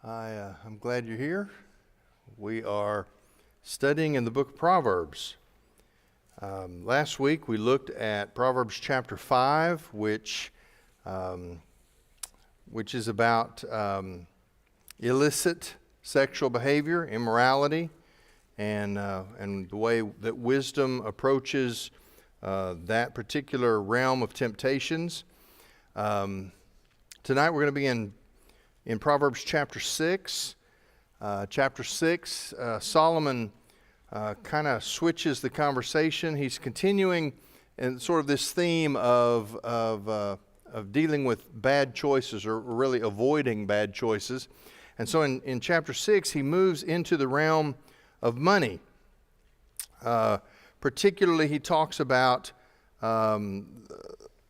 I'm glad you're here. We are studying in the book of Proverbs. Last week we looked at Proverbs chapter 5, which is about illicit sexual behavior, immorality, and the way that wisdom approaches that particular realm of temptations. Tonight we're going to be in Proverbs chapter 6. Solomon kind of switches the conversation. He's continuing in sort of this theme of dealing with bad choices, or really avoiding bad choices. And so in chapter 6, he moves into the realm of money. Particularly, he talks about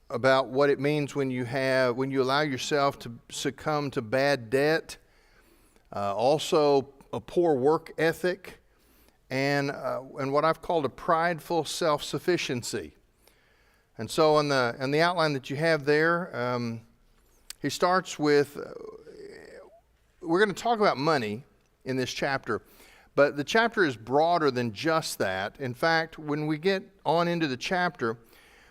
what it means when you allow yourself to succumb to bad debt, also a poor work ethic, and what I've called a prideful self-sufficiency. And so on the outline that you have there, he starts with, we're going to talk about money in this chapter, but the chapter is broader than just that. In fact, when we get on into the chapter,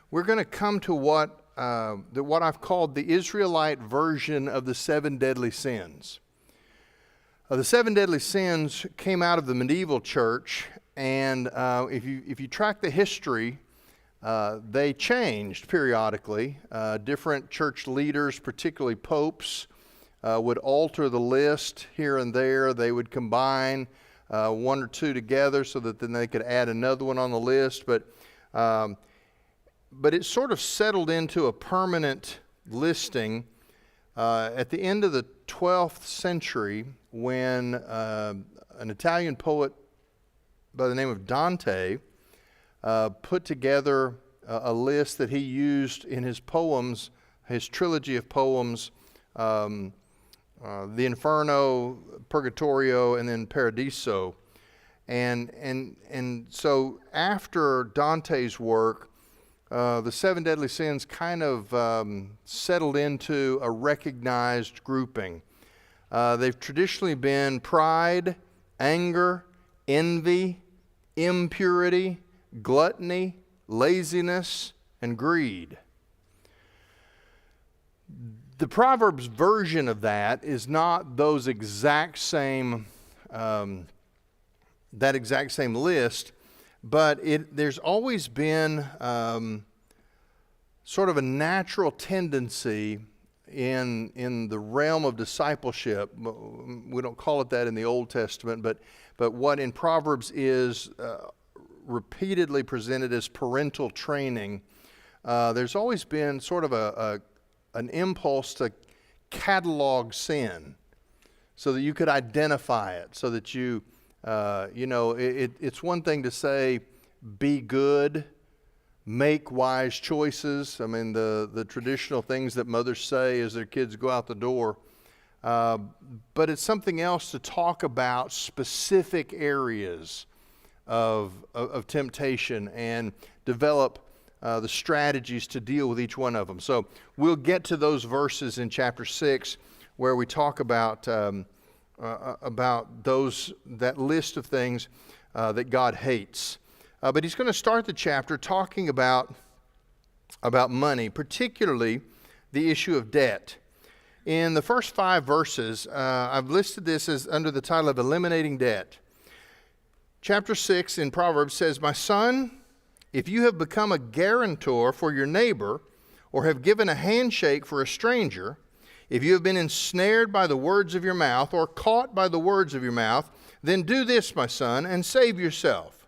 we're going to come to what I've called the Israelite version of the 7 deadly sins. The 7 deadly sins came out of the medieval church, and if you track the history, they changed periodically. Different church leaders, particularly popes, would alter the list here and there. They would combine one or two together so that then they could add another one on the list. But it sort of settled into a permanent listing at the end of the 12th century when an Italian poet by the name of Dante put together a list that he used in his poems, his trilogy of poems, the Inferno, Purgatorio, and then Paradiso. And so after Dante's work, the 7 deadly sins kind of settled into a recognized grouping. They've traditionally been pride, anger, envy, impurity, gluttony, laziness, and greed. The Proverbs version of that is not those exact same, that exact same list, but there's always been sort of a natural tendency in the realm of discipleship. We don't call it that in the Old Testament, but what in Proverbs is repeatedly presented as parental training. There's always been sort of an impulse to catalog sin so that you could identify it, so that it's one thing to say, be good, make wise choices. I mean, the traditional things that mothers say as their kids go out the door. But it's something else to talk about specific areas of temptation and develop the strategies to deal with each one of them. So we'll get to those verses in chapter 6 where we talk about that list of things that God hates. But he's going to start the chapter talking about money, particularly the issue of debt. In the first 5 verses, I've listed this as under the title of Eliminating Debt. Chapter 6 in Proverbs says, "My son, if you have become a guarantor for your neighbor, or have given a handshake for a stranger, if you have been ensnared by the words of your mouth, or caught by the words of your mouth, then do this, my son, and save yourself.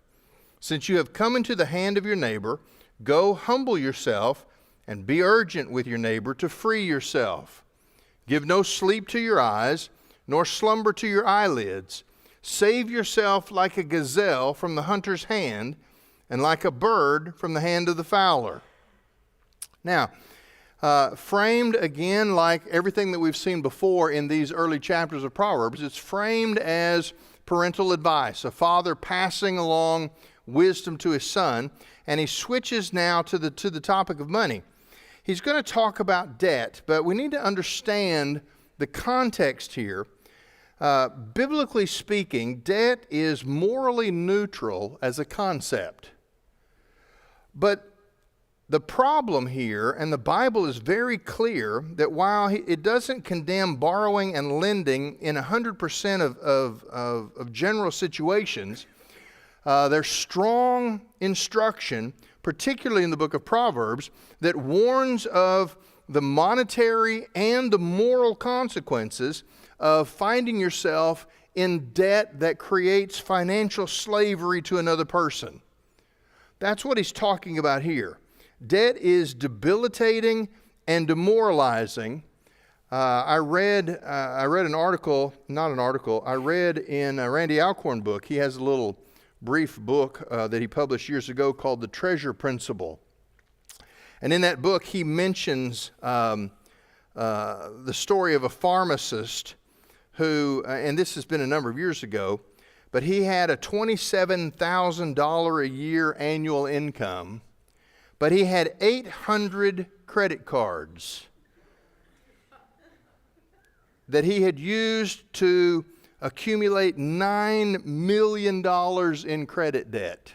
Since you have come into the hand of your neighbor, go humble yourself, and be urgent with your neighbor to free yourself. Give no sleep to your eyes, nor slumber to your eyelids. Save yourself like a gazelle from the hunter's hand, and like a bird from the hand of the fowler." Now, framed again like everything that we've seen before in these early chapters of Proverbs, it's framed as parental advice, a father passing along wisdom to his son, and he switches now to the topic of money. He's going to talk about debt, but we need to understand the context here. Biblically speaking, debt is morally neutral as a concept. But the problem here, and the Bible is very clear, that while it doesn't condemn borrowing and lending in 100% of general situations, there's strong instruction, particularly in the book of Proverbs, that warns of the monetary and the moral consequences of finding yourself in debt that creates financial slavery to another person. That's what he's talking about here. Debt is debilitating and demoralizing. I read in Randy Alcorn book. He has a little brief book that he published years ago called The Treasure Principle. And in that book, he mentions the story of a pharmacist who, and this has been a number of years ago, but he had a $27,000 a year annual income, but he had 800 credit cards that he had used to accumulate $9 million in credit debt.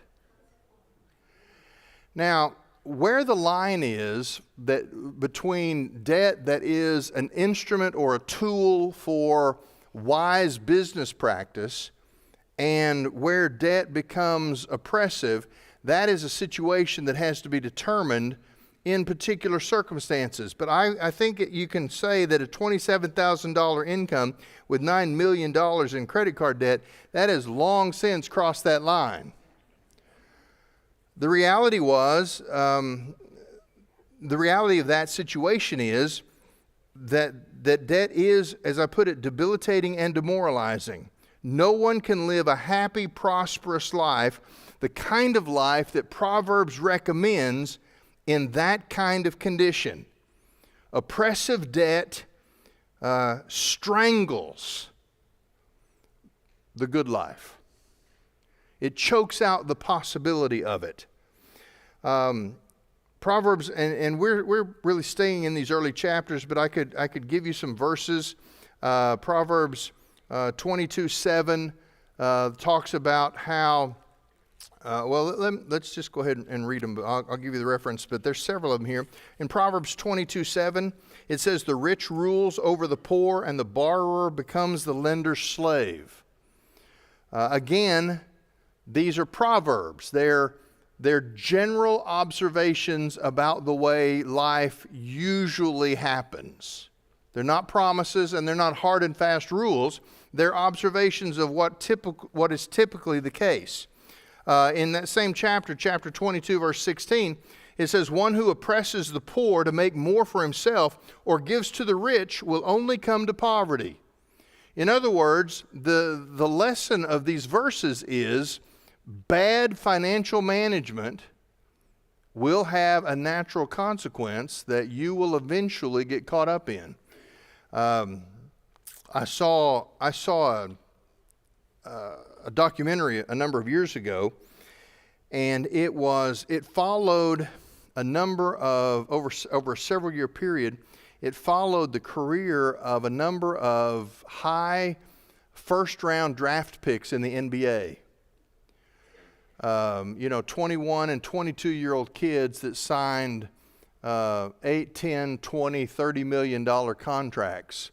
Now, where the line is that between debt that is an instrument or a tool for wise business practice and where debt becomes oppressive, that is a situation that has to be determined in particular circumstances. But I think you can say that a $27,000 income with $9 million in credit card debt, that has long since crossed that line. The reality was, the reality of that situation is that debt is, as I put it, debilitating and demoralizing. No one can live a happy, prosperous life, the kind of life that Proverbs recommends, in that kind of condition. Oppressive debt strangles the good life. It chokes out the possibility of it. Proverbs, and we're really staying in these early chapters, but I could give you some verses. Proverbs 22:7 talks about how. Let's just go ahead and read them. I'll give you the reference, but there's several of them here. In Proverbs 22:7, it says, "The rich rules over the poor, and the borrower becomes the lender's slave." Again, these are proverbs. They're general observations about the way life usually happens. They're not promises, and they're not hard and fast rules. They're observations of what is typically the case. In that same chapter 22, verse 16, it says, "One who oppresses the poor to make more for himself or gives to the rich will only come to poverty." In other words, the lesson of these verses is bad financial management will have a natural consequence that you will eventually get caught up in. I saw a documentary a number of years ago, and it followed a number of over a several year period. It followed the career of a number of high first round draft picks in the NBA. 21 and 22-year-old kids that signed 8, 10, 20, $30 million contracts.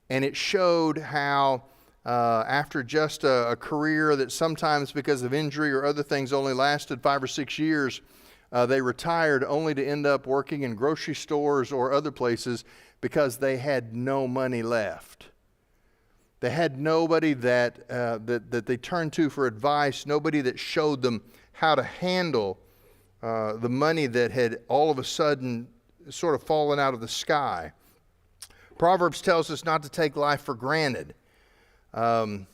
And it showed how after just a career that sometimes because of injury or other things only lasted 5 or 6 years, they retired only to end up working in grocery stores or other places because they had no money left. They had nobody that they turned to for advice, nobody that showed them how to handle the money that had all of a sudden sort of fallen out of the sky. Proverbs tells us not to take life for granted. When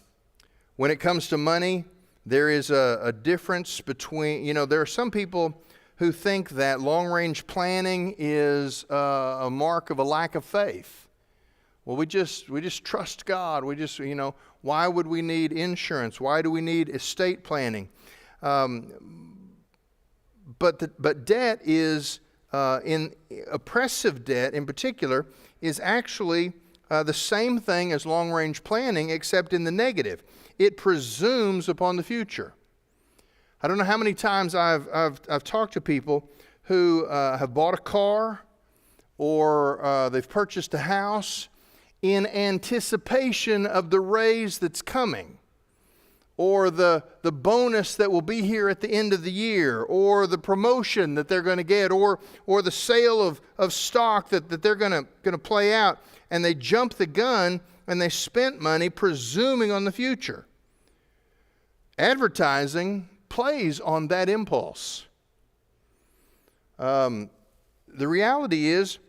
it comes to money, there is a difference between, there are some people who think that long-range planning is a mark of a lack of faith. Well, we just trust God. Why would we need insurance? Why do we need estate planning? But debt is, in oppressive debt in particular, is actually the same thing as long-range planning, except in the negative. It presumes upon the future. I don't know how many times I've talked to people who have bought a car or they've purchased a house in anticipation of the raise that's coming, or the bonus that will be here at the end of the year, or the promotion that they're going to get, or the sale of stock that they're going to play out. And they jump the gun and they spent money presuming on the future. Advertising plays on that impulse. The reality is,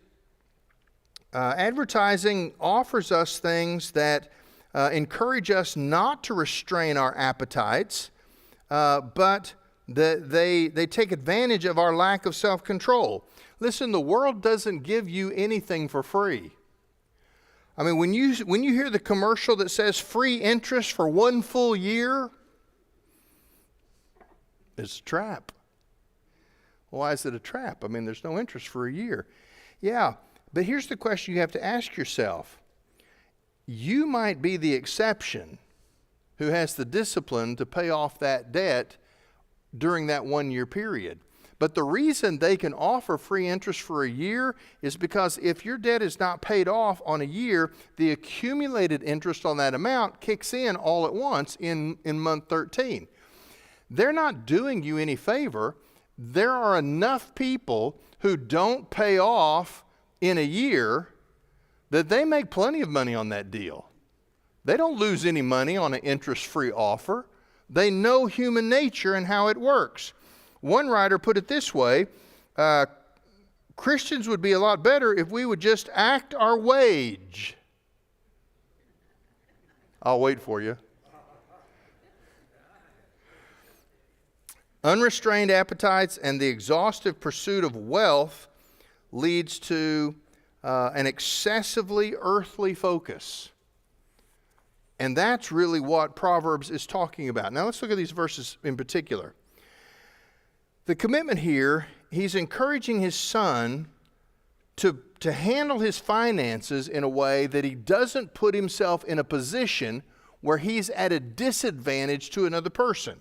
advertising offers us things that encourage us not to restrain our appetites, but they take advantage of our lack of self-control. Listen, the world doesn't give you anything for free. I mean, when you hear the commercial that says free interest for 1 full year, it's a trap. Why is it a trap? I mean, there's no interest for a year. Yeah, but here's the question you have to ask yourself. You might be the exception who has the discipline to pay off that debt during that 1 year period. But the reason they can offer free interest for a year is because if your debt is not paid off on a year, the accumulated interest on that amount kicks in all at once in month 13. They're not doing you any favor. There are enough people who don't pay off in a year that they make plenty of money on that deal. They don't lose any money on an interest-free offer. They know human nature and how it works. One writer put it this way, Christians would be a lot better if we would just act our wage. I'll wait for you. Unrestrained appetites and the exhaustive pursuit of wealth leads to an excessively earthly focus. And that's really what Proverbs is talking about. Now let's look at these verses in particular. The commitment here, he's encouraging his son to handle his finances in a way that he doesn't put himself in a position where he's at a disadvantage to another person.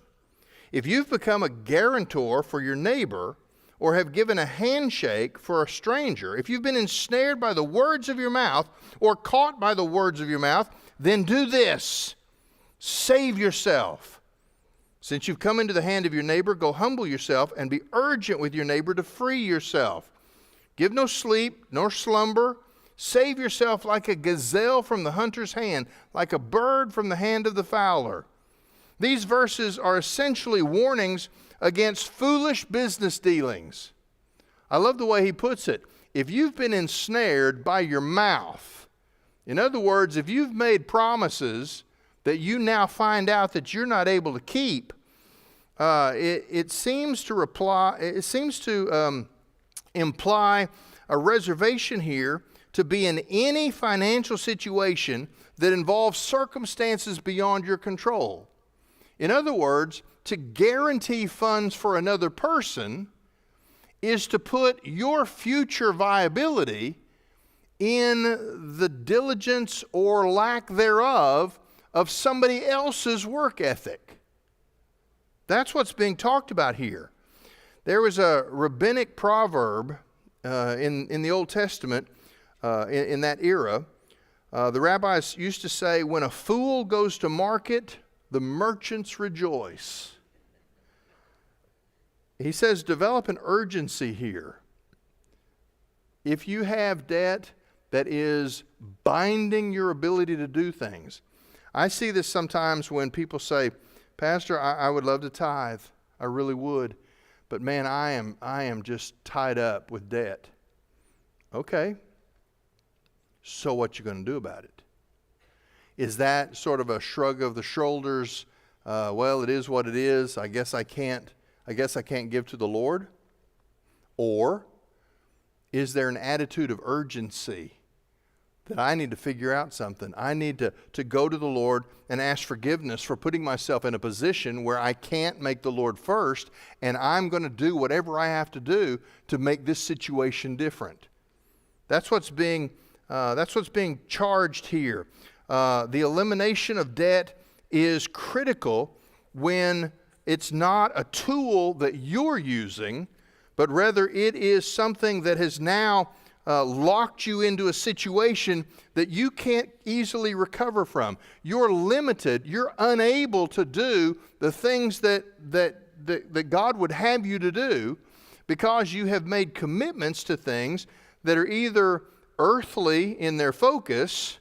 If you've become a guarantor for your neighbor or have given a handshake for a stranger, if you've been ensnared by the words of your mouth or caught by the words of your mouth, then do this. Save yourself. Since you've come into the hand of your neighbor, go humble yourself and be urgent with your neighbor to free yourself. Give no sleep nor slumber. Save yourself like a gazelle from the hunter's hand, like a bird from the hand of the fowler. These verses are essentially warnings against foolish business dealings. I love the way he puts it. If you've been ensnared by your mouth, in other words, if you've made promises that you now find out that you're not able to keep, it seems to imply a reservation here to be in any financial situation that involves circumstances beyond your control. In other words, to guarantee funds for another person is to put your future viability in the diligence or lack thereof of somebody else's work ethic. That's what's being talked about here. There was a rabbinic proverb in the Old Testament in that era. The rabbis used to say, when a fool goes to market, the merchants rejoice. He says, develop an urgency here. If you have debt that is binding your ability to do things. I see this sometimes when people say, Pastor, I would love to tithe. I really would. But man, I am just tied up with debt. Okay. So what you going to do about it? Is that sort of a shrug of the shoulders? Well, it is what it is. I guess I can't give to the Lord? Or is there an attitude of urgency that I need to figure out something? I need to go to the Lord and ask forgiveness for putting myself in a position where I can't make the Lord first, and I'm going to do whatever I have to do to make this situation different. That's what's being That's what's being charged here. The elimination of debt is critical when it's not a tool that you're using, but rather it is something that has now locked you into a situation that you can't easily recover from. You're limited. You're unable to do the things that God would have you to do because you have made commitments to things that are either earthly in their focus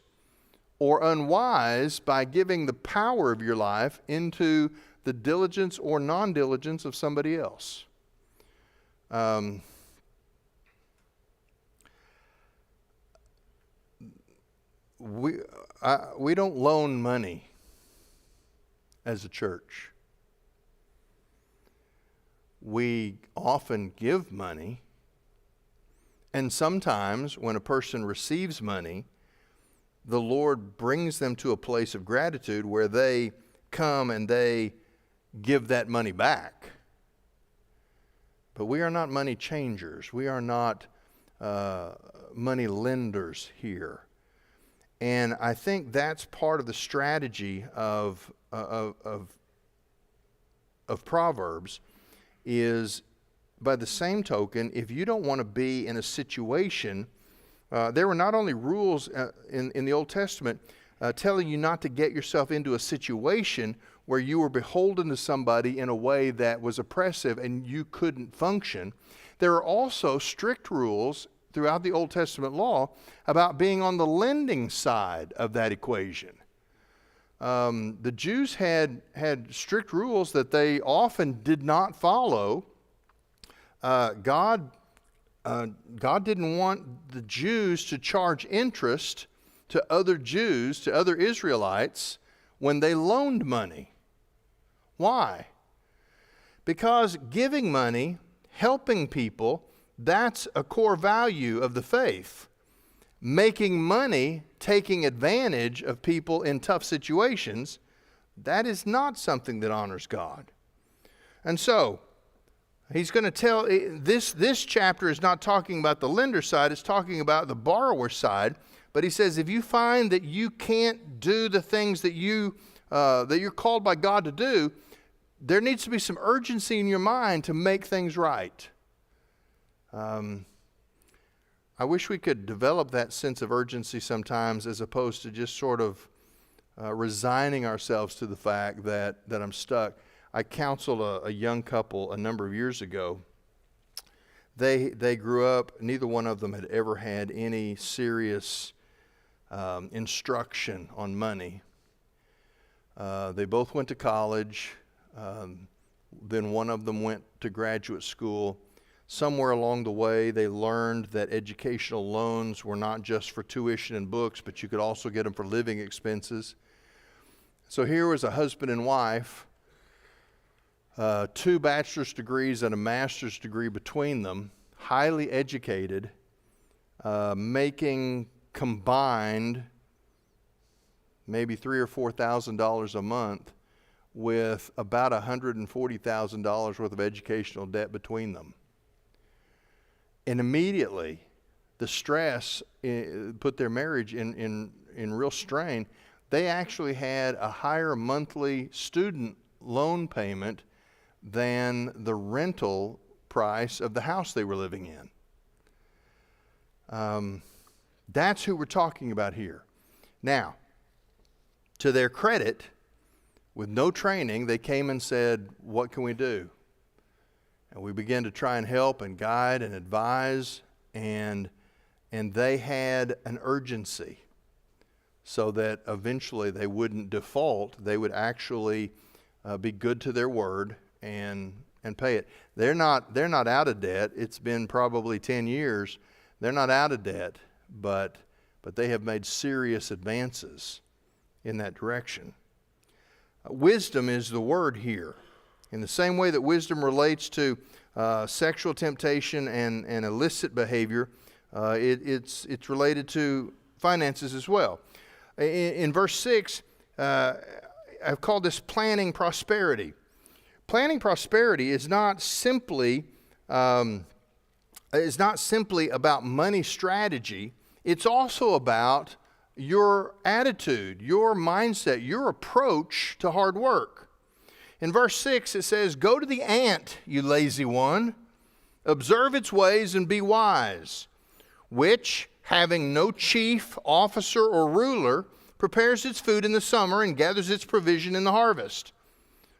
or unwise by giving the power of your life into the diligence or non-diligence of somebody else. We don't loan money as a church. We often give money, and sometimes when a person receives money, the Lord brings them to a place of gratitude where they come and they give that money back. But we are not money changers. We are not money lenders here. And I think that's part of the strategy of Proverbs is, by the same token, if you don't want to be in a situation, there were not only rules in the Old Testament telling you not to get yourself into a situation where you were beholden to somebody in a way that was oppressive and you couldn't function. There are also strict rules throughout the Old Testament law about being on the lending side of that equation. The Jews had strict rules that they often did not follow. God didn't want the Jews to charge interest to other Jews, to other Israelites, when they loaned money. Why? Because giving money, helping people, that's a core value of the faith. Making money, taking advantage of people in tough situations, that is not something that honors God. And so, he's going to tell, this chapter is not talking about the lender side, it's talking about the borrower side. But he says, if you find that you can't do the things that you're called by God to do, there needs to be some urgency in your mind to make things right. I wish we could develop that sense of urgency sometimes, as opposed to just sort of resigning ourselves to the fact that I'm stuck. I counseled a young couple a number of years ago. They grew up, neither one of them had ever had any serious instruction on money. They both went to college. Then one of them went to graduate school. Somewhere along the way, they learned that educational loans were not just for tuition and books, but you could also get them for living expenses. So here was a husband and wife, 2 bachelor's degrees and a master's degree between them, highly educated, making combined maybe $3,000 or $4,000 a month, with about $140,000 worth of educational debt between them. And immediately, the stress put their marriage in real strain. They actually had a higher monthly student loan payment than the rental price of the house they were living in. That's who we're talking about here. Now, to their credit, with no training, they came and said, what can we do? And we began to try and help and guide and advise, and they had an urgency so that eventually they wouldn't default. They would actually be good to their word and pay it. They're not out of debt. It's been probably 10 years. They're not out of debt, but they have made serious advances in that direction. Wisdom is the word here. In the same way that wisdom relates to sexual temptation and illicit behavior, it's related to finances as well. In verse 6, I've called this planning prosperity. Planning prosperity is not simply about money strategy. it's also about your attitude, your mindset, your approach to hard work. In verse 6, it says, "Go to the ant, you lazy one. Observe its ways and be wise, which, having no chief, officer, or ruler, prepares its food in the summer and gathers its provision in the harvest.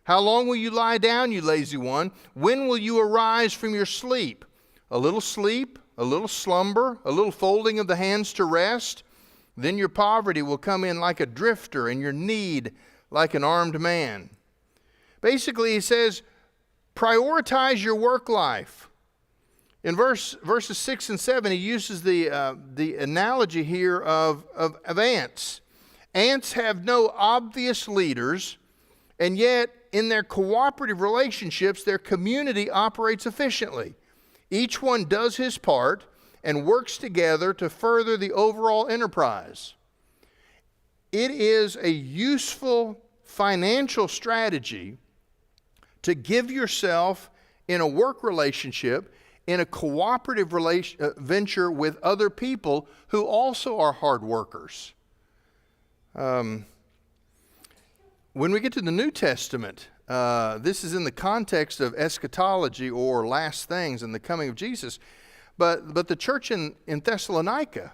How long will you lie down, you lazy one? When will you arise from your sleep? A little sleep, a little slumber, a little folding of the hands to rest. Then your poverty will come in like a drifter and your need like an armed man." Basically, he says, prioritize your work life. In verses 6 and 7, he uses the analogy here of ants. Ants have no obvious leaders, and yet in their cooperative relationships, their community operates efficiently. Each one does his part and works together to further the overall enterprise. It is a useful financial strategy to give yourself in a work relationship, in a cooperative venture with other people who also are hard workers. When we get to the New Testament, this is in the context of eschatology or last things and the coming of Jesus. But the church in Thessalonica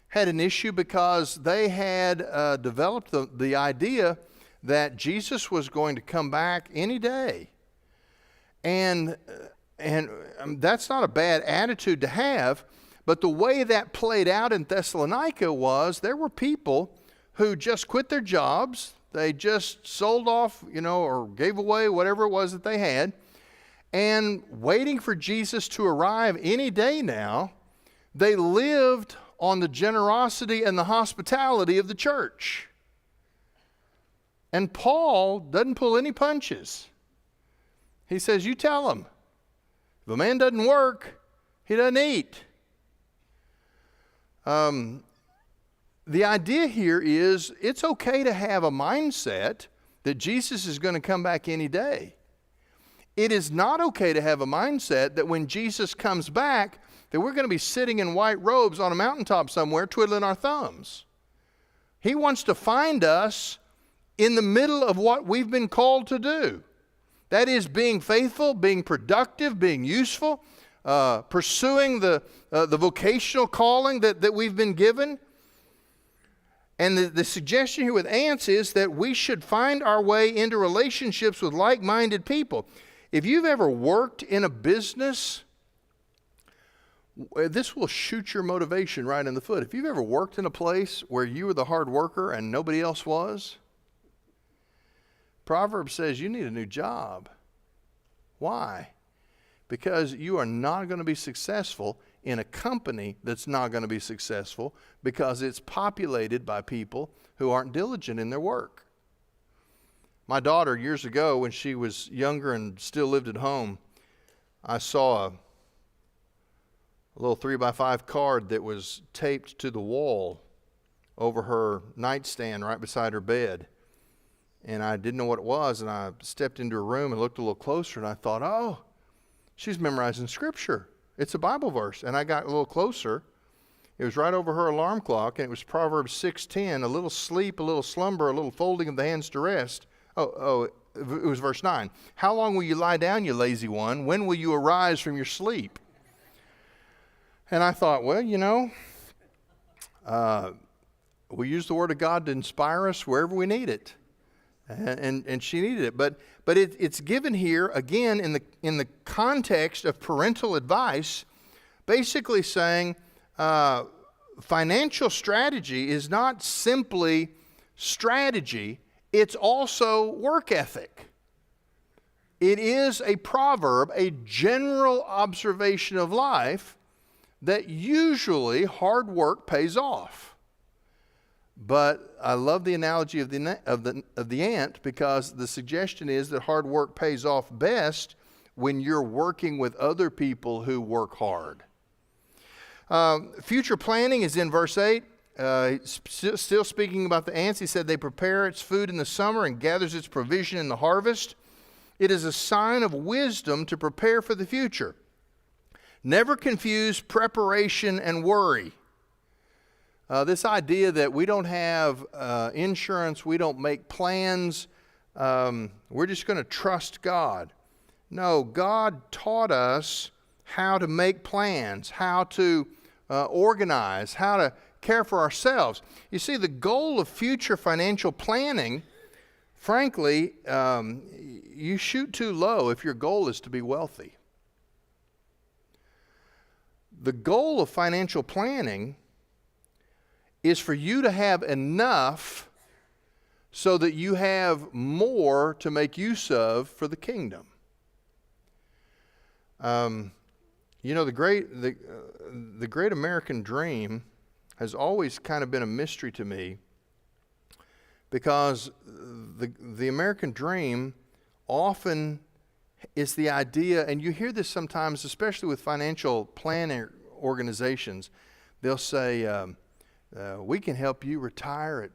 had an issue because they had developed the idea that Jesus was going to come back any day. And that's not a bad attitude to have, but the way that played out in Thessalonica was there were people who just quit their jobs. They just sold off, or gave away whatever it was that they had, and waiting for Jesus to arrive any day now, they lived on the generosity and the hospitality of the church. And Paul doesn't pull any punches. He says, you tell him, if a man doesn't work, he doesn't eat. The idea here is it's okay to have a mindset that Jesus is going to come back any day. It is not okay to have a mindset that when Jesus comes back, that we're going to be sitting in white robes on a mountaintop somewhere twiddling our thumbs. He wants to find us in the middle of what we've been called to do. That is being faithful, being productive, being useful, pursuing the vocational calling that we've been given. And the suggestion here with ants is that we should find our way into relationships with like-minded people. If you've ever worked in a business, this will shoot your motivation right in the foot. If you've ever worked in a place where you were the hard worker and nobody else was, Proverbs says you need a new job. Why? Because you are not going to be successful in a company that's not going to be successful because it's populated by people who aren't diligent in their work. My daughter, years ago, when she was younger and still lived at home, I saw a little 3x5 card that was taped to the wall over her nightstand right beside her bed. And I didn't know what it was, and I stepped into her room and looked a little closer, and I thought, oh, she's memorizing Scripture. It's a Bible verse. And I got a little closer. It was right over her alarm clock, and it was Proverbs 6:10, a little sleep, a little slumber, a little folding of the hands to rest. It was verse 9. How long will you lie down, you lazy one? When will you arise from your sleep? And I thought, well, we use the Word of God to inspire us wherever we need it. And she needed it. But it's given here, again, in the context of parental advice, basically saying financial strategy is not simply strategy, it's also work ethic. It is a proverb, a general observation of life that usually hard work pays off. But I love the analogy of the ant, because the suggestion is that hard work pays off best when you're working with other people who work hard. Future planning is in verse 8. Still speaking about the ants, he said they prepare its food in the summer and gathers its provision in the harvest. It is a sign of wisdom to prepare for the future. Never confuse preparation and worry. This idea that we don't have insurance, we don't make plans, we're just going to trust God. No, God taught us how to make plans, how to organize, how to care for ourselves. You see, the goal of future financial planning, frankly, you shoot too low if your goal is to be wealthy. The goal of financial planning is for you to have enough so that you have more to make use of for the kingdom. You know, the great American dream has always kind of been a mystery to me, because the American dream often is the idea, and you hear this sometimes, especially with financial planning organizations. They'll say, we can help you retire at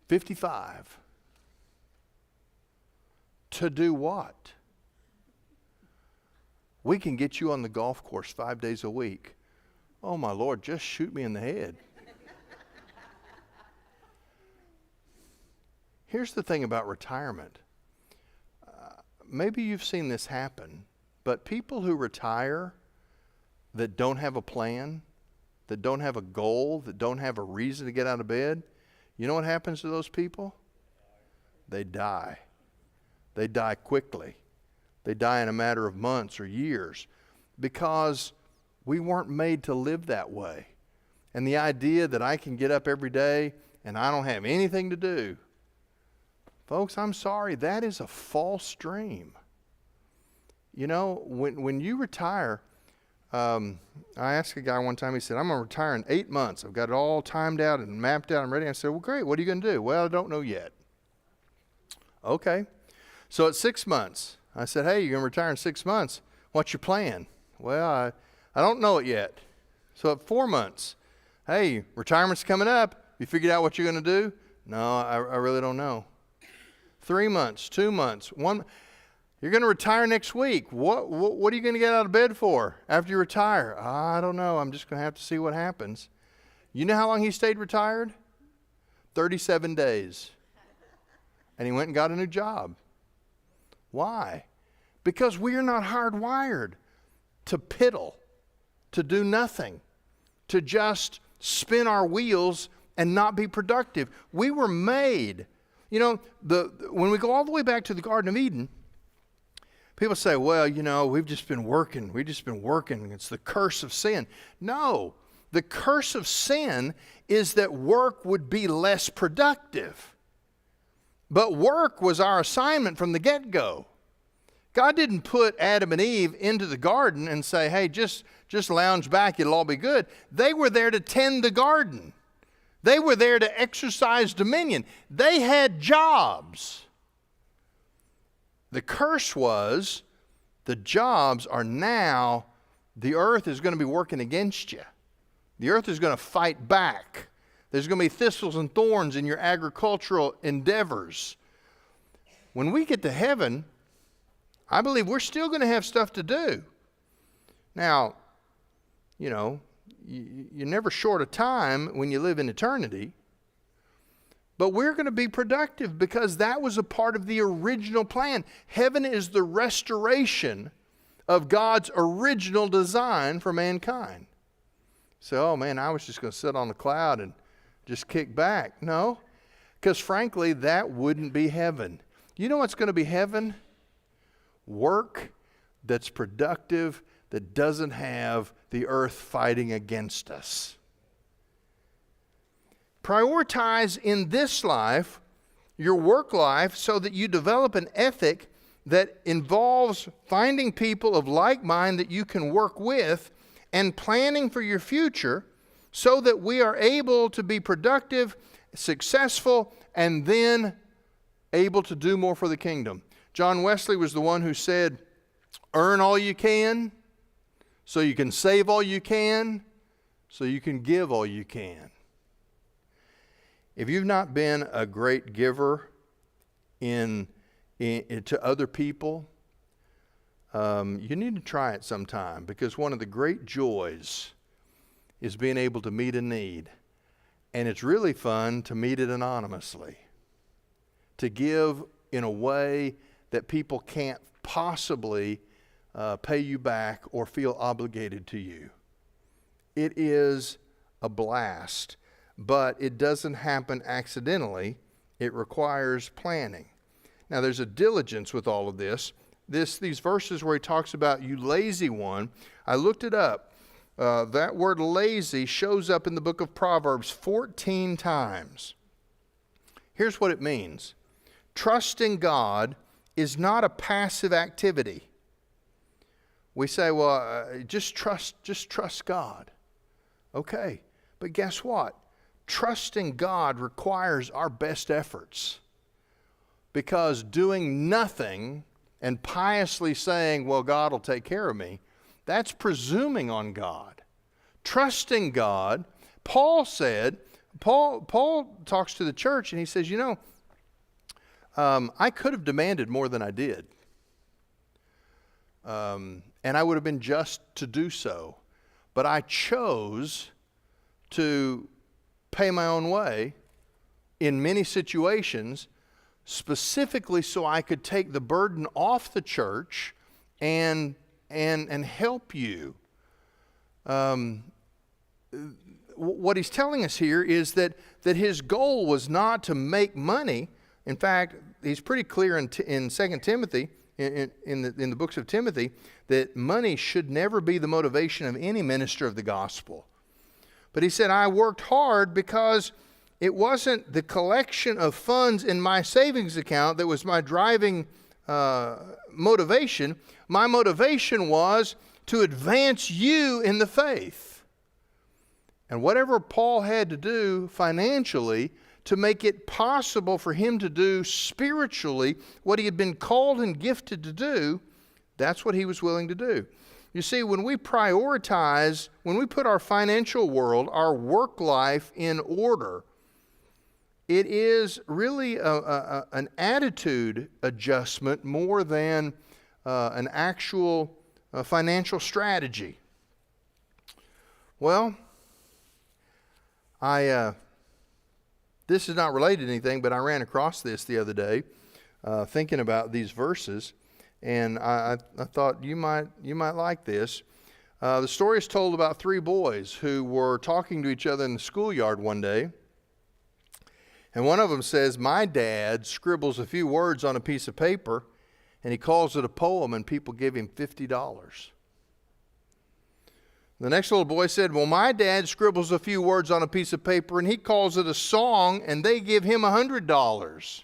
55. To do what? We can get you on the golf course 5 days a week. Oh my Lord, just shoot me in the head. Here's the thing about retirement. Maybe you've seen this happen, but people who retire that don't have a plan, that don't have a goal, that don't have a reason to get out of bed, you know what happens to those people? They die. They die quickly. They die in a matter of months or years, because we weren't made to live that way. And the idea that I can get up every day and I don't have anything to do, folks, I'm sorry, that is a false dream. You know, when you retire, I asked a guy one time, he said, I'm going to retire in 8 months. I've got it all timed out and mapped out. I'm ready. I said, well, great. What are you going to do? Well, I don't know yet. Okay. So at 6 months, I said, hey, you're going to retire in 6 months. What's your plan? Well, I don't know it yet. So at 4 months, hey, retirement's coming up. You figured out what you're going to do? No, I really don't know. 3 months, 2 months, 1. You're going to retire next week. What are you going to get out of bed for after you retire? I don't know. I'm just going to have to see what happens. You know how long he stayed retired? 37 days. And he went and got a new job. Why? Because we are not hardwired to piddle, to do nothing, to just spin our wheels and not be productive. We were made. You know, when we go all the way back to the Garden of Eden, people say, well, you know, we've just been working. It's the curse of sin. No, the curse of sin is that work would be less productive. But work was our assignment from the get-go. God didn't put Adam and Eve into the garden and say, hey, just lounge back, it'll all be good. They were there to tend the garden. They were there to exercise dominion. They had jobs. The curse was the jobs are now, the earth is going to be working against you. The earth is going to fight back. There's going to be thistles and thorns in your agricultural endeavors. When we get to heaven, I believe we're still going to have stuff to do. Now, you know, you're never short of time when you live in eternity. But we're going to be productive because that was a part of the original plan. Heaven is the restoration of God's original design for mankind. So, oh man, I was just going to sit on the cloud and just kick back. No, because frankly, that wouldn't be heaven. You know what's going to be heaven? Work that's productive, that doesn't have the earth fighting against us. Prioritize in this life your work life so that you develop an ethic that involves finding people of like mind that you can work with and planning for your future so that we are able to be productive, successful, and then able to do more for the kingdom. John Wesley was the one who said, earn all you can so you can save all you can so you can give all you can. If you've not been a great giver to other people, you need to try it sometime, because one of the great joys is being able to meet a need. And it's really fun to meet it anonymously, to give in a way that people can't possibly pay you back or feel obligated to you. It is a blast, but it doesn't happen accidentally. It requires planning. Now, there's a diligence with all of this. These verses where he talks about you lazy one, I looked it up. That word lazy shows up in the book of Proverbs 14 times. Here's what it means. Trusting God is not a passive activity. We say, well, just trust God. Okay, but guess what? Trusting God requires our best efforts. Because doing nothing and piously saying, well, God will take care of me, that's presuming on God. Trusting God, Paul talks to the church and he says, I could have demanded more than I did. And I would have been just to do so. But I chose to pay my own way in many situations, specifically so I could take the burden off the church and help you. What he's telling us here is that his goal was not to make money. In fact, he's pretty clear in 2 Timothy, in the books of Timothy, that money should never be the motivation of any minister of the gospel. But he said, I worked hard because it wasn't the collection of funds in my savings account that was my driving motivation. My motivation was to advance you in the faith. And whatever Paul had to do financially to make it possible for him to do spiritually what he had been called and gifted to do, that's what he was willing to do. You see, when we prioritize, when we put our financial world, our work life in order, it is really an attitude adjustment more than an actual financial strategy. Well, this is not related to anything, but I ran across this the other day, thinking about these verses, and I thought you might like this. The story is told about 3 boys who were talking to each other in the schoolyard one day, and one of them says, my dad scribbles a few words on a piece of paper, and he calls it a poem, and people give him $50. The next little boy said, well, my dad scribbles a few words on a piece of paper, and he calls it a song, and they give him $100.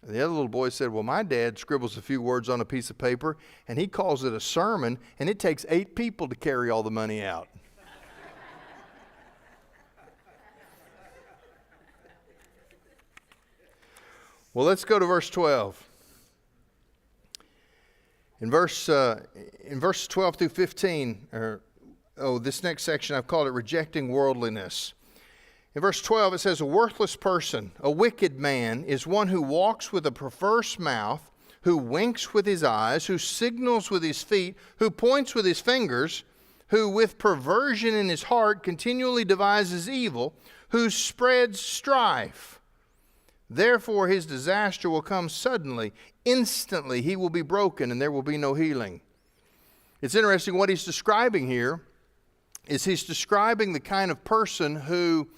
And the other little boy said, well, my dad scribbles a few words on a piece of paper, and he calls it a sermon, and it takes 8 people to carry all the money out. Well, let's go to verse 12. In verse 12 through 15, this next section, I've called it Rejecting Worldliness. In verse 12, it says, a worthless person, a wicked man, is one who walks with a perverse mouth, who winks with his eyes, who signals with his feet, who points with his fingers, who with perversion in his heart continually devises evil, who spreads strife. Therefore his disaster will come suddenly. Instantly he will be broken, and there will be no healing. It's interesting what he's describing here is he's describing the kind of person who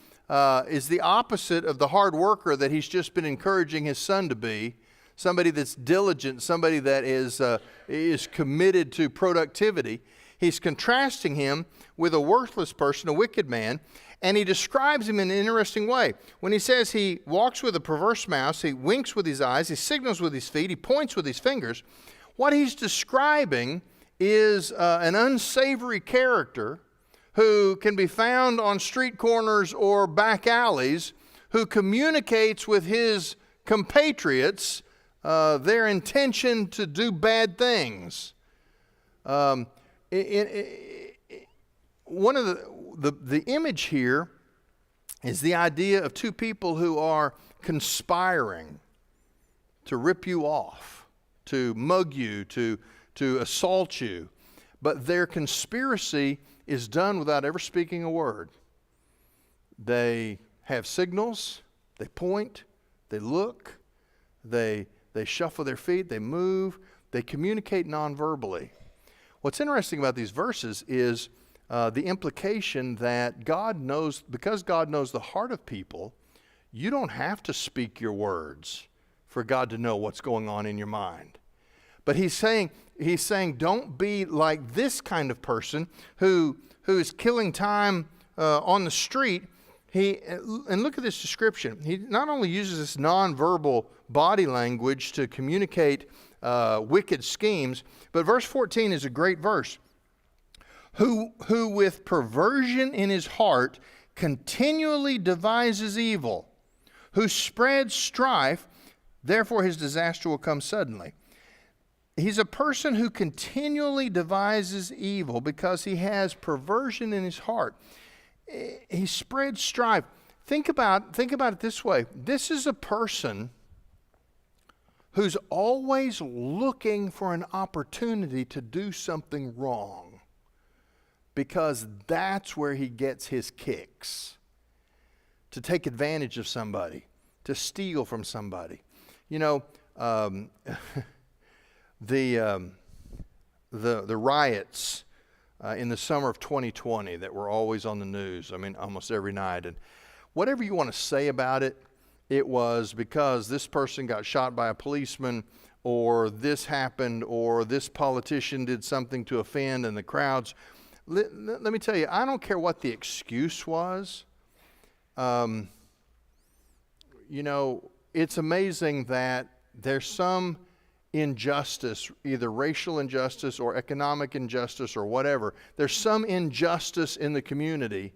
is the opposite of the hard worker that he's just been encouraging his son to be. Somebody that's diligent, somebody that is committed to productivity. He's contrasting him with a worthless person, a wicked man, and he describes him in an interesting way. When he says he walks with a perverse mouth, he winks with his eyes, he signals with his feet, he points with his fingers, what he's describing is an unsavory character who can be found on street corners or back alleys, who communicates with his compatriots their intention to do bad things. One of the image here is the idea of 2 people who are conspiring to rip you off, to mug you, to assault you. But their conspiracy is done without ever speaking a word. They have signals, they point, they look, they shuffle their feet, they move, they communicate non-verbally. What's interesting about these verses is the implication that God knows, because God knows the heart of people, you don't have to speak your words for God to know what's going on in your mind. But he's saying, don't be like this kind of person who is killing time on the street. And look at this description. He not only uses this nonverbal body language to communicate wicked schemes, but verse 14 is a great verse. Who with perversion in his heart continually devises evil, who spreads strife, therefore his disaster will come suddenly. He's a person who continually devises evil because he has perversion in his heart. He spreads strife. Think about it this way. This is a person who's always looking for an opportunity to do something wrong, because that's where he gets his kicks. To take advantage of somebody, to steal from somebody. You know, the riots in the summer of 2020 that were always on the news, I mean, almost every night. And whatever you want to say about it, it was because this person got shot by a policeman, or this happened, or this politician did something to offend, and the crowds. Let me tell you, I don't care what the excuse was. You know, it's amazing that there's some injustice, either racial injustice or economic injustice or whatever. There's some injustice in the community,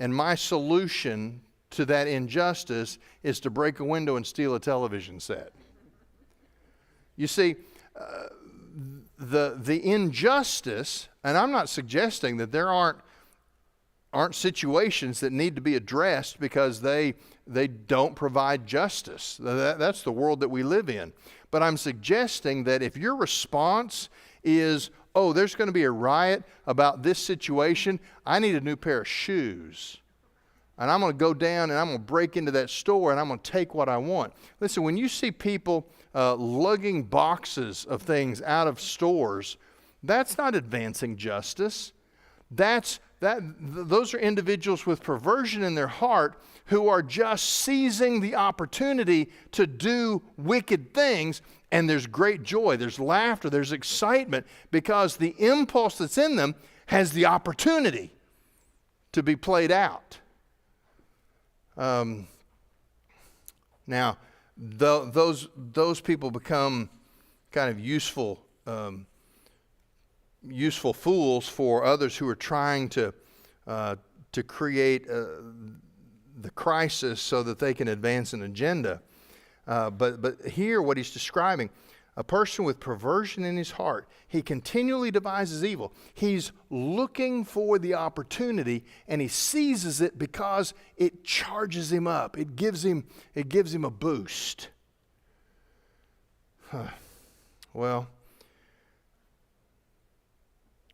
and my solution to that injustice is to break a window and steal a television set. You see, the injustice, and I'm not suggesting that there aren't situations that need to be addressed because they don't provide justice. That's the world that we live in. But I'm suggesting that if your response is, oh, there's going to be a riot about this situation, I need a new pair of shoes. And I'm going to go down and I'm going to break into that store and I'm going to take what I want. Listen, when you see people lugging boxes of things out of stores, that's not advancing justice. Those are individuals with perversion in their heart who are just seizing the opportunity to do wicked things, and there's great joy, there's laughter, there's excitement, because the impulse that's in them has the opportunity to be played out. Now, those people become kind of useful fools for others who are trying to create the crisis so that they can advance an agenda. But here what he's describing, a person with perversion in his heart, he continually devises evil. He's looking for the opportunity, and he seizes it because it charges him up. It gives him a boost. Well,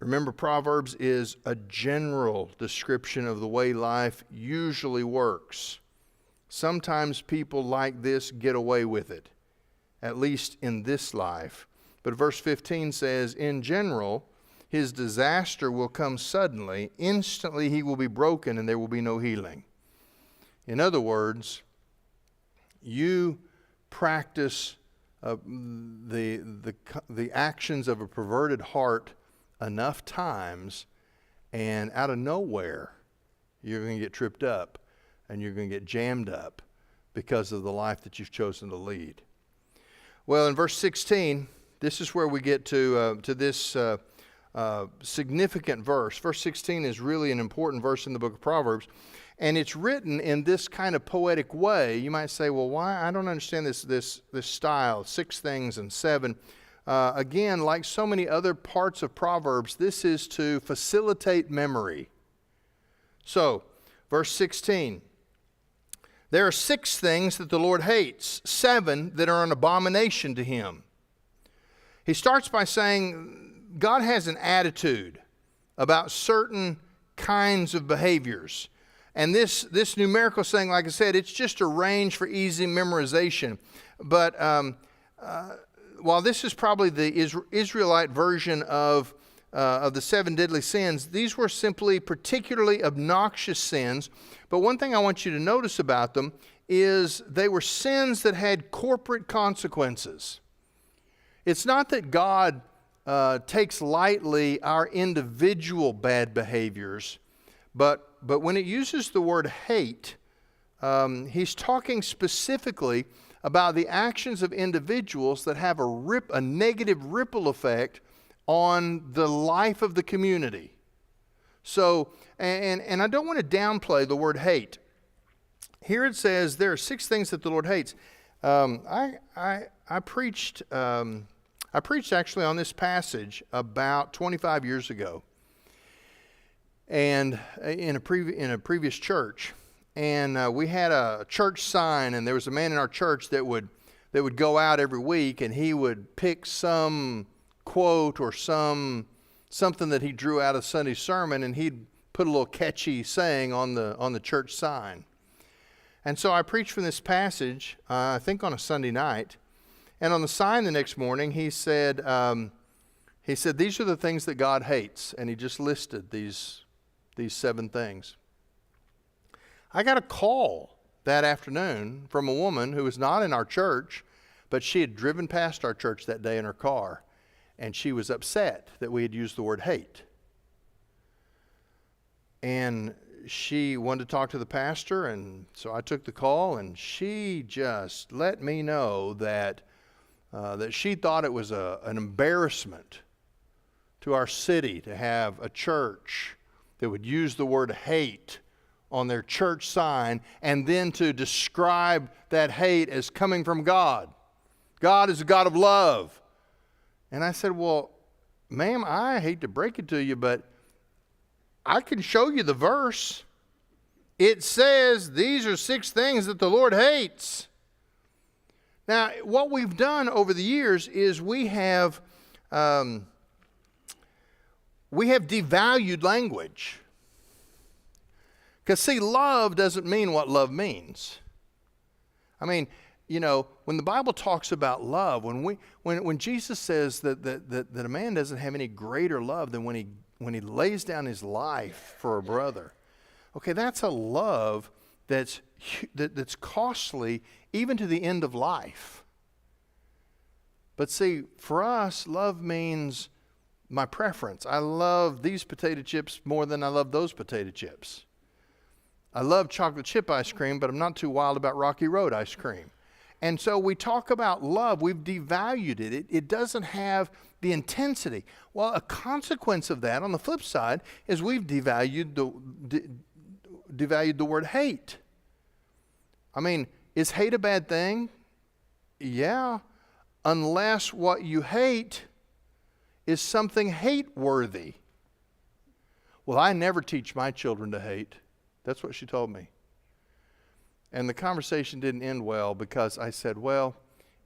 remember, Proverbs is a general description of the way life usually works. Sometimes people like this get away with it, at least in this life. But verse 15 says, in general, his disaster will come suddenly. Instantly he will be broken and there will be no healing. In other words, you practice the actions of a perverted heart enough times, and out of nowhere, you're going to get tripped up and you're going to get jammed up because of the life that you've chosen to lead. Well, in verse 16, this is where we get to this significant verse. Verse 16 is really an important verse in the book of Proverbs, and it's written in this kind of poetic way. You might say, well, why? I don't understand this style, 6 things and 7. Again, like so many other parts of Proverbs, this is to facilitate memory. So, verse 16. There are 6 things that the Lord hates, 7 that are an abomination to him. He starts by saying God has an attitude about certain kinds of behaviors. And this numerical saying, like I said, it's just a range for easy memorization. But while this is probably the Israelite version of the 7 deadly sins, these were simply particularly obnoxious sins. But one thing I want you to notice about them is they were sins that had corporate consequences. It's not that God takes lightly our individual bad behaviors, but when it uses the word hate, he's talking specifically about the actions of individuals that have a negative ripple effect on the life of the community. So, and I don't want to downplay the word hate. Here it says there are 6 things that the Lord hates. I preached actually on this passage about 25 years ago, and in a previous church, and we had a church sign, and there was a man in our church that would go out every week, and he would pick some quote or something that he drew out of Sunday's sermon, and he'd put a little catchy saying on the church sign. And so I preached from this passage, I think on a Sunday night, and on the sign the next morning he said, these are the things that God hates, and he just listed these 7 things. I got a call that afternoon from a woman who was not in our church, but she had driven past our church that day in her car, and she was upset that we had used the word hate. And she wanted to talk to the pastor, and so I took the call, and she just let me know that she thought it was an embarrassment to our city to have a church that would use the word hate on their church sign, and then to describe that hate as coming from God. God is a God of love. And I said, well, ma'am, I hate to break it to you, but I can show you the verse. It says these are 6 things that the Lord hates. Now, what we've done over the years is we have devalued language. Because, see, love doesn't mean what love means. I mean, when the Bible talks about love, when Jesus says that a man doesn't have any greater love than when he lays down his life for a brother, okay, that's a love that's costly even to the end of life. But see, for us, love means my preference. I love these potato chips more than I love those potato chips. I love chocolate chip ice cream, but I'm not too wild about Rocky Road ice cream. And so we talk about love, we've devalued it. It doesn't have the intensity. Well, a consequence of that, on the flip side, is we've devalued the word hate. I mean, is hate a bad thing? Yeah, unless what you hate is something hate-worthy. Well, I never teach my children to hate. That's what she told me. And the conversation didn't end well, because I said, well,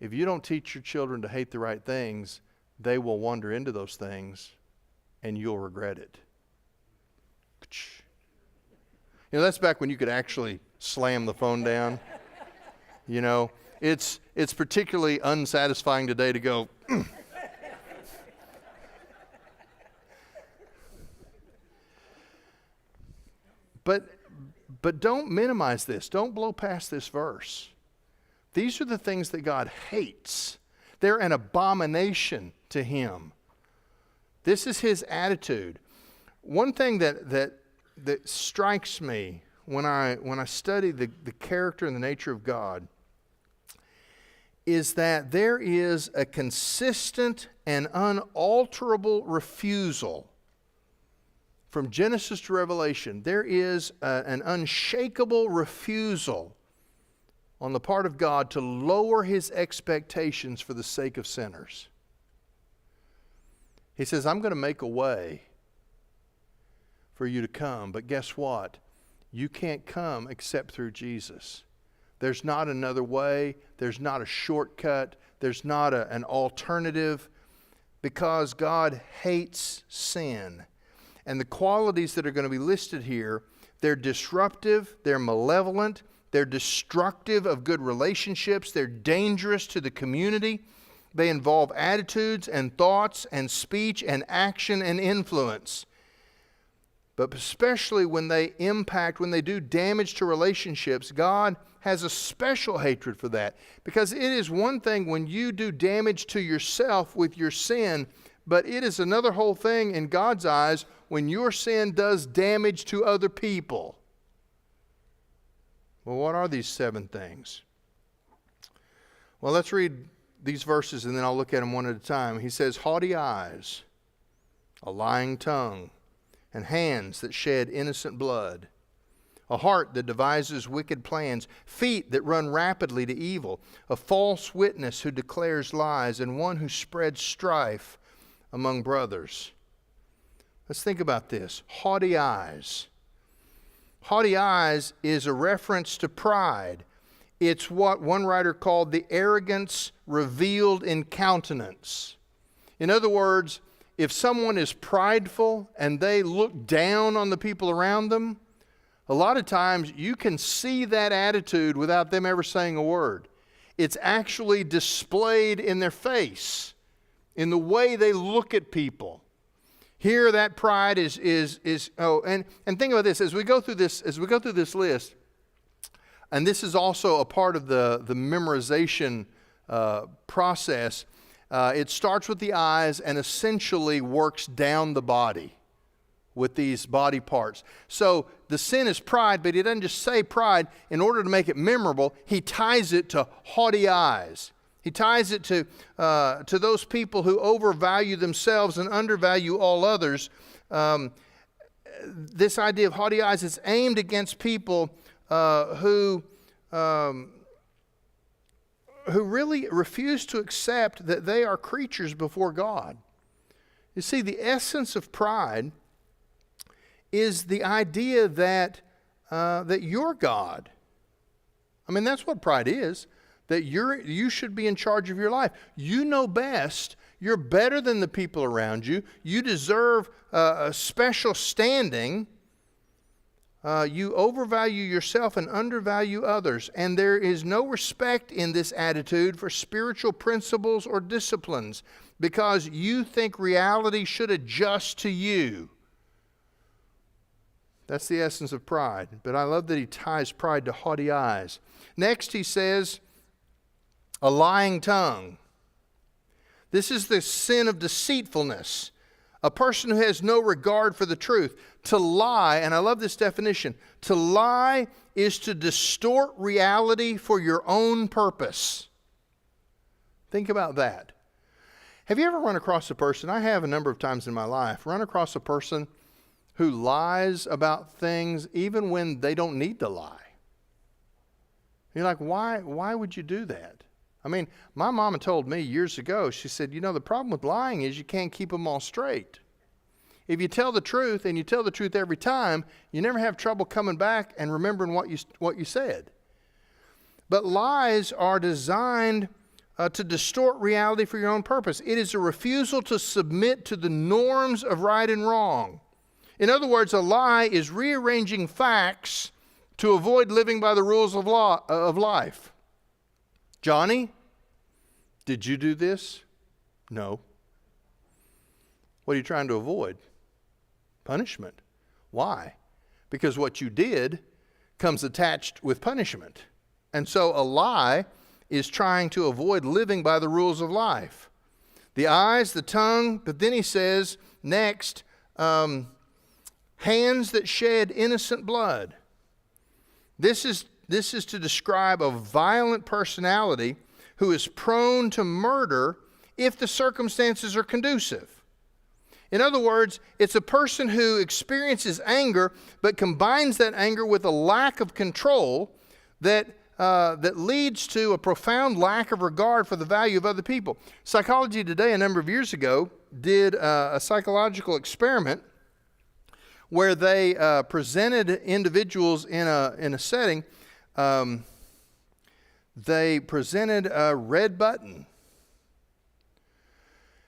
if you don't teach your children to hate the right things, they will wander into those things and you'll regret it. That's back when you could actually slam the phone down. It's particularly unsatisfying today to go, But don't minimize this. Don't blow past this verse. These are the things that God hates. They're an abomination to him. This is his attitude. One thing that strikes me when I study the character and the nature of God is that there is a consistent and unalterable refusal. From Genesis to Revelation, there is an unshakable refusal on the part of God to lower his expectations for the sake of sinners. He says, I'm going to make a way for you to come, but guess what? You can't come except through Jesus. There's not another way. There's not a shortcut. There's not an alternative, because God hates sin. And the qualities that are going to be listed here, They're disruptive, they're malevolent, they're destructive of good relationships, they're dangerous to the community. They involve attitudes and thoughts and speech and action and influence. But especially when they do damage to relationships, God has a special hatred for that. Because it is one thing when you do damage to yourself with your sin, but it is another whole thing in God's eyes when your sin does damage to other people. Well, what are these 7 things? Well, let's read these verses and then I'll look at them one at a time. He says, haughty eyes, a lying tongue, and hands that shed innocent blood, a heart that devises wicked plans, feet that run rapidly to evil, a false witness who declares lies, and one who spreads strife among brothers. Let's think about this. Haughty eyes. Haughty eyes is a reference to pride. It's what one writer called the arrogance revealed in countenance. In other words, if someone is prideful and they look down on the people around them, a lot of times you can see that attitude without them ever saying a word. It's actually displayed in their face, in the way they look at people. Here that pride is and think about this as we go through this list, and this is also a part of the memorization process. It starts with the eyes and essentially works down the body with these body parts. So the sin is pride, but he doesn't just say pride. In order to make it memorable, he ties it to haughty eyes. He ties it to those people who overvalue themselves and undervalue all others. This idea of haughty eyes is aimed against people who really refuse to accept that they are creatures before God. You see, the essence of pride is the idea that you're God. I mean, that's what pride is. That you should be in charge of your life. You know best. You're better than the people around you. You deserve a special standing. You overvalue yourself and undervalue others. And there is no respect in this attitude for spiritual principles or disciplines because you think reality should adjust to you. That's the essence of pride. But I love that he ties pride to haughty eyes. Next he says, a lying tongue. This is the sin of deceitfulness. A person who has no regard for the truth. To lie, and I love this definition, to lie is to distort reality for your own purpose. Think about that. Have you ever run across a person, I have a number of times in my life, run across a person who lies about things even when they don't need to lie? You're like, why would you do that? I mean, my mama told me years ago, she said, the problem with lying is you can't keep them all straight. If you tell the truth and you tell the truth every time, you never have trouble coming back and remembering what you said. But lies are designed to distort reality for your own purpose. It is a refusal to submit to the norms of right and wrong. In other words, a lie is rearranging facts to avoid living by the rules of life. Johnny, did you do this? No. What are you trying to avoid? Punishment. Why? Because what you did comes attached with punishment. And so a lie is trying to avoid living by the rules of life. The eyes, the tongue, but then he says, next, hands that shed innocent blood. This is to describe a violent personality who is prone to murder if the circumstances are conducive. In other words, it's a person who experiences anger but combines that anger with a lack of control that leads to a profound lack of regard for the value of other people. Psychology Today, a number of years ago, did a psychological experiment where they presented individuals in a setting. They presented a red button.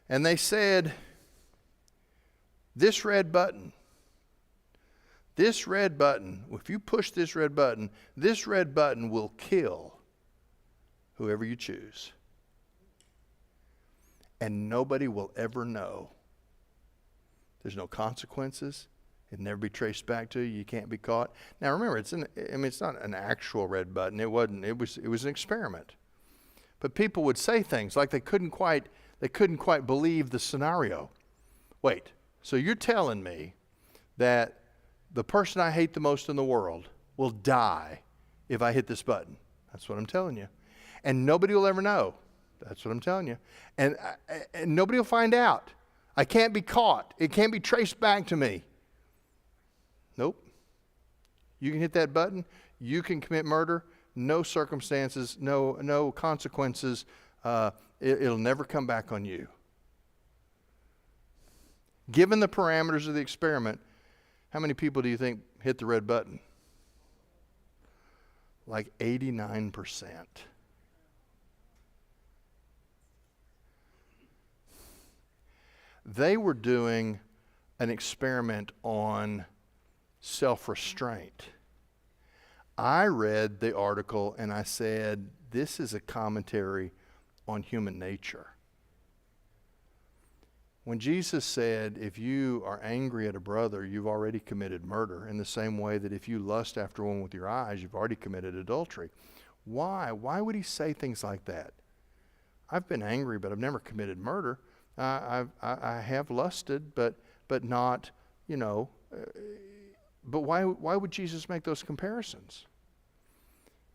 And they said, this red button, This red button, if you push this red button will kill whoever you choose. And nobody will ever know. There's no consequences. It'll never be traced back to you. You can't be caught. Now remember, it's not an actual red button. It was an experiment. But people would say things like they couldn't quite believe the scenario. Wait, so you're telling me that the person I hate the most in the world will die if I hit this button? That's what I'm telling you. And nobody will ever know. That's what I'm telling you. And nobody will find out. I can't be caught. It can't be traced back to me. Nope. You can hit that button. You can commit murder. No circumstances, no consequences. It'll never come back on you. Given the parameters of the experiment, how many people do you think hit the red button? Like 89%. They were doing an experiment on self-restraint. I read the article and I said, this is a commentary on human nature. When Jesus said, if you are angry at a brother, you've already committed murder, in the same way that if you lust after one with your eyes, you've already committed adultery. Why? Why would he say things like that? I've been angry, but I've never committed murder. I have lusted, but not, but why would Jesus make those comparisons?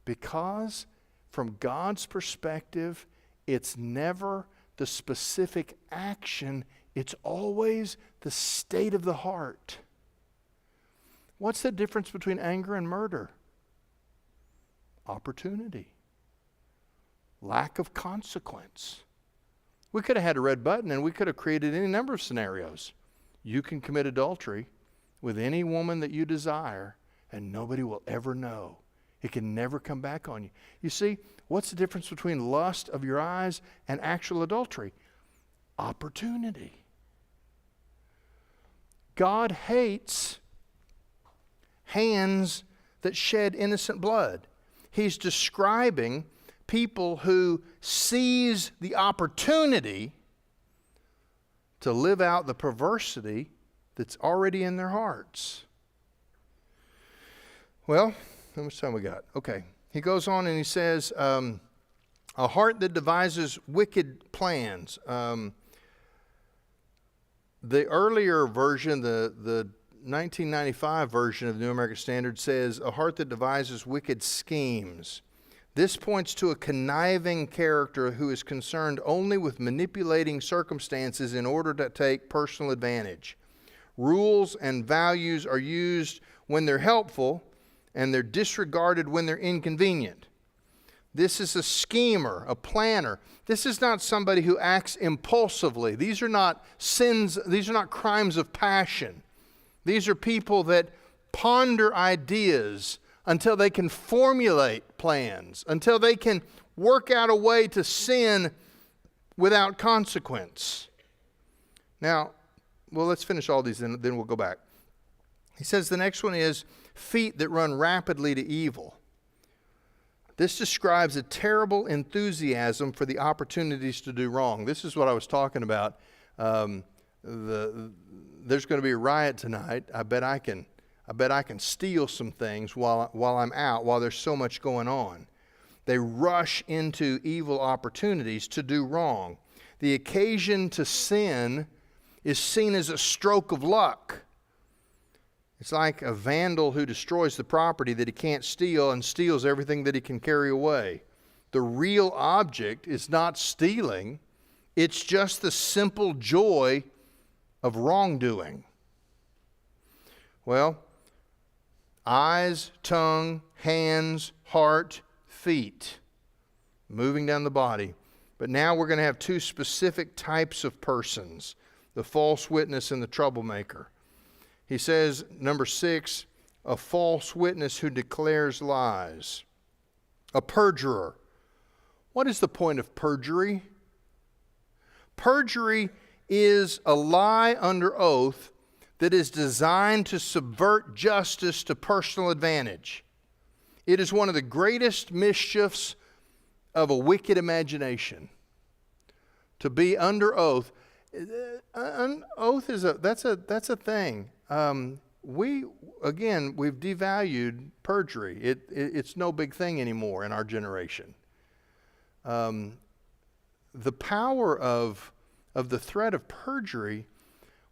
Because from God's perspective, it's never the specific action, it's always the state of the heart. What's the difference between anger and murder? Opportunity. Lack of consequence. We could have had a red button and we could have created any number of scenarios. You can commit adultery with any woman that you desire and nobody will ever know. It can never come back on you. You see, what's the difference between lust of your eyes and actual adultery? Opportunity. God hates hands that shed innocent blood. He's describing people who seize the opportunity to live out the perversity that's already in their hearts. Well, how much time we got? Okay. He goes on and he says, a heart that devises wicked plans. The earlier version, the 1995 version of the New American Standard says, a heart that devises wicked schemes. This points to a conniving character who is concerned only with manipulating circumstances in order to take personal advantage. Rules and values are used when they're helpful, and they're disregarded when they're inconvenient. This is a schemer, a planner. This is not somebody who acts impulsively. These are not sins, these are not crimes of passion. These are people that ponder ideas until they can formulate plans, until they can work out a way to sin without consequence. Now, well, let's finish all these and then we'll go back. He says the next one is feet that run rapidly to evil. This describes a terrible enthusiasm for the opportunities to do wrong. This is what I was talking about. There's going to be a riot tonight. I bet I can steal some things while I'm out, while there's so much going on. They rush into evil opportunities to do wrong. The occasion to sin is seen as a stroke of luck. It's like a vandal who destroys the property that he can't steal and steals everything that he can carry away. The real object is not stealing. It's just the simple joy of wrongdoing. Well, eyes, tongue, hands, heart, feet, moving down the body. But now we're going to have two specific types of persons, the false witness and the troublemaker. He says, number 6, a false witness who declares lies. A perjurer. What is the point of perjury? Perjury is a lie under oath that is designed to subvert justice to personal advantage. It is one of the greatest mischiefs of a wicked imagination to be under oath. Oath is that's a thing. We've devalued perjury. It's no big thing anymore in our generation. The power of the threat of perjury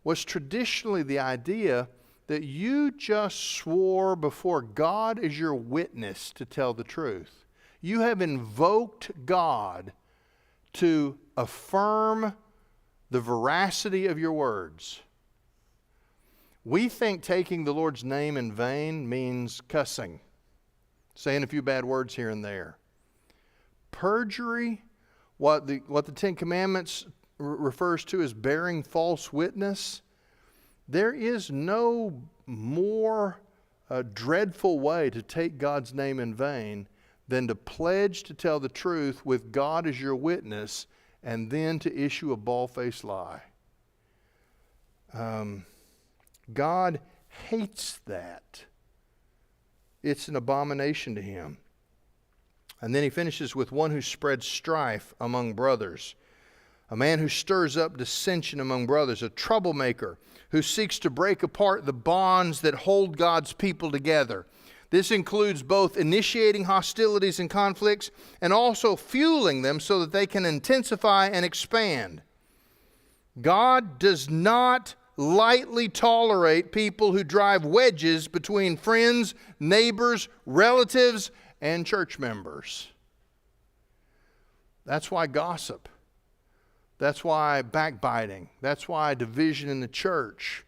was traditionally the idea that you just swore before God as your witness to tell the truth. You have invoked God to affirm the veracity of your words. We think taking the Lord's name in vain means cussing, saying a few bad words here and there. Perjury, what the Ten Commandments refers to as bearing false witness, there is no more dreadful way to take God's name in vain than to pledge to tell the truth with God as your witness and then to issue a bald-faced lie. God hates that. It's an abomination to him. And then he finishes with one who spreads strife among brothers, a man who stirs up dissension among brothers, a troublemaker who seeks to break apart the bonds that hold God's people together. This includes both initiating hostilities and conflicts and also fueling them so that they can intensify and expand. God does not lightly tolerate people who drive wedges between friends, neighbors, relatives, and church members. That's why gossip. That's why backbiting. That's why division in the church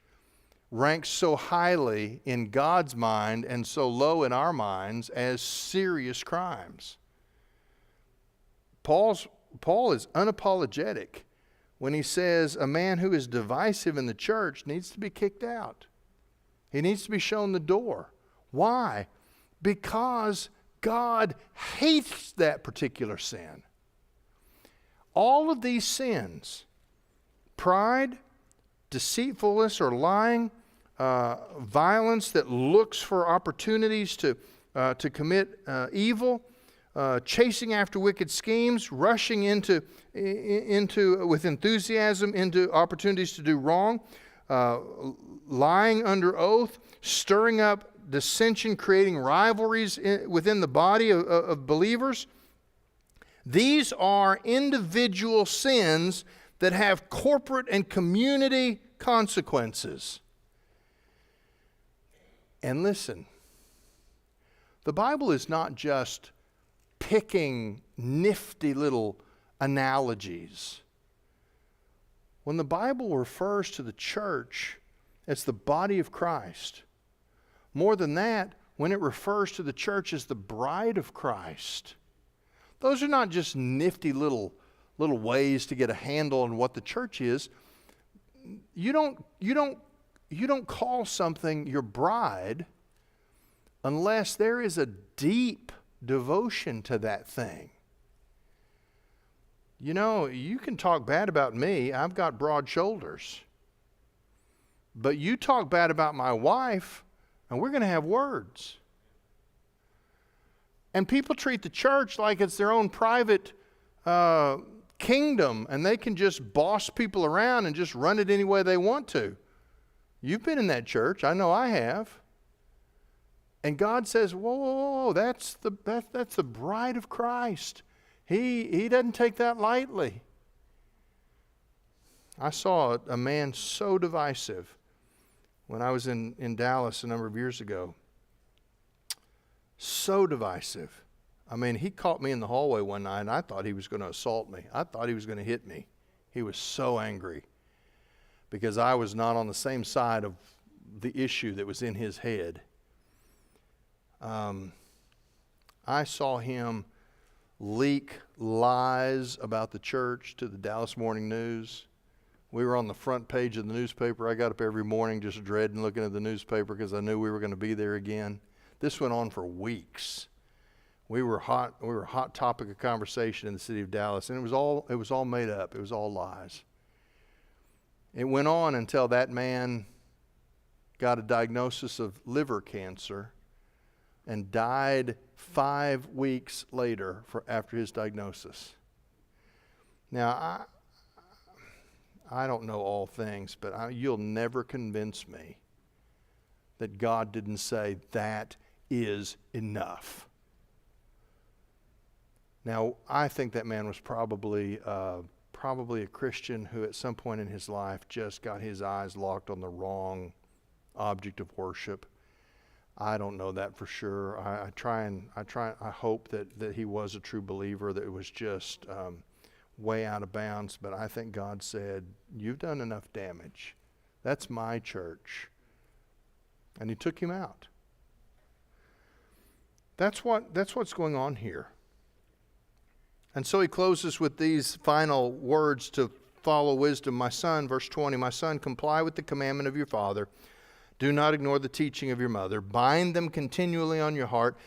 ranks so highly in God's mind and so low in our minds as serious crimes. Paul is unapologetic when he says a man who is divisive in the church needs to be kicked out. He needs to be shown the door. Why? Because God hates that particular sin. All of these sins, pride, deceitfulness or lying, violence that looks for opportunities to commit evil, chasing after wicked schemes, rushing into with enthusiasm into opportunities to do wrong, lying under oath, stirring up dissension, creating rivalries within the body of believers. These are individual sins that have corporate and community consequences. And listen, the Bible is not just picking nifty little analogies. When the Bible refers to the church as the body of Christ, more than that, when it refers to the church as the bride of Christ, those are not just nifty little ways to get a handle on what the church is. You don't call something your bride unless there is a deep devotion to that thing. You know, you can talk bad about me. I've got broad shoulders. But you talk bad about my wife, and we're going to have words. And people treat the church like it's their own private kingdom, and they can just boss people around and just run it any way they want to. You've been in that church. I know I have. And God says, whoa, that's the bride of Christ. He doesn't take that lightly. I saw a man so divisive when I was in Dallas a number of years ago. So divisive. I mean, he caught me in the hallway one night, and I thought he was going to assault me. I thought he was going to hit me. He was so angry because I was not on the same side of the issue that was in his head. I saw him leak lies about the church to the Dallas Morning News. We were on the front page of the newspaper. I got up every morning just dreading looking at the newspaper because I knew we were going to be there again. This went on for weeks. We were a hot topic of conversation in the city of Dallas, and it was all made up. It was all lies. It went on until that man got a diagnosis of liver cancer and died 5 weeks later after his diagnosis. Now, I don't know all things, but you'll never convince me that God didn't say that is enough. Now, I think that man was probably a Christian who at some point in his life just got his eyes locked on the wrong object of worship. I don't know that for sure. I hope that he was a true believer, that it was just way out of bounds. But I think God said, you've done enough damage. That's my church. And he took him out. That's what's going on here. And so he closes with these final words to follow wisdom. My son, verse 20, my son, comply with the commandment of your father. Do not ignore the teaching of your mother. Bind them continually on your heart.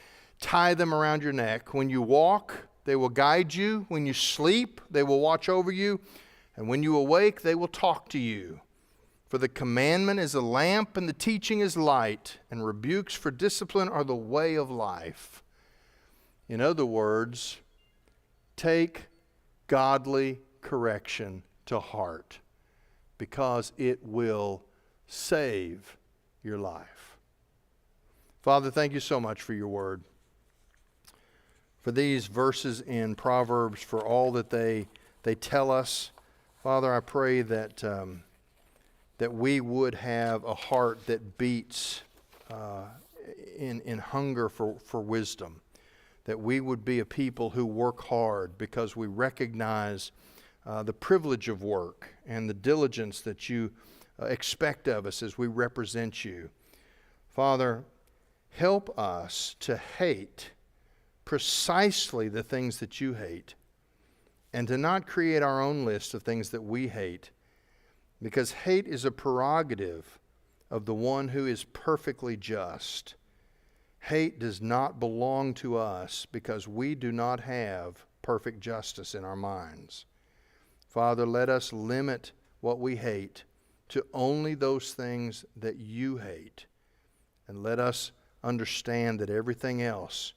Tie them around your neck. When you walk, they will guide you. When you sleep, they will watch over you. And when you awake, they will talk to you. For the commandment is a lamp, and the teaching is light, and rebukes for discipline are the way of life. In other words, take godly correction to heart, because it will save your life. Father, thank you so much for your word, for these verses in Proverbs, for all that they tell us. Father, I pray that we would have a heart that beats in hunger for wisdom, that we would be a people who work hard because we recognize the privilege of work and the diligence that you expect of us as we represent you. Father, help us to hate precisely the things that you hate, and to not create our own list of things that we hate, because hate is a prerogative of the one who is perfectly just. Hate does not belong to us because we do not have perfect justice in our minds. Father, let us limit what we hate to only those things that you hate. And let us understand that everything else,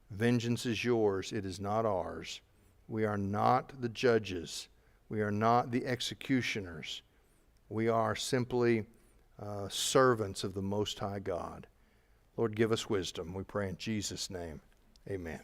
vengeance is yours, it is not ours. We are not the judges. We are not the executioners. We are simply servants of the Most High God. Lord, give us wisdom. We pray in Jesus' name. Amen.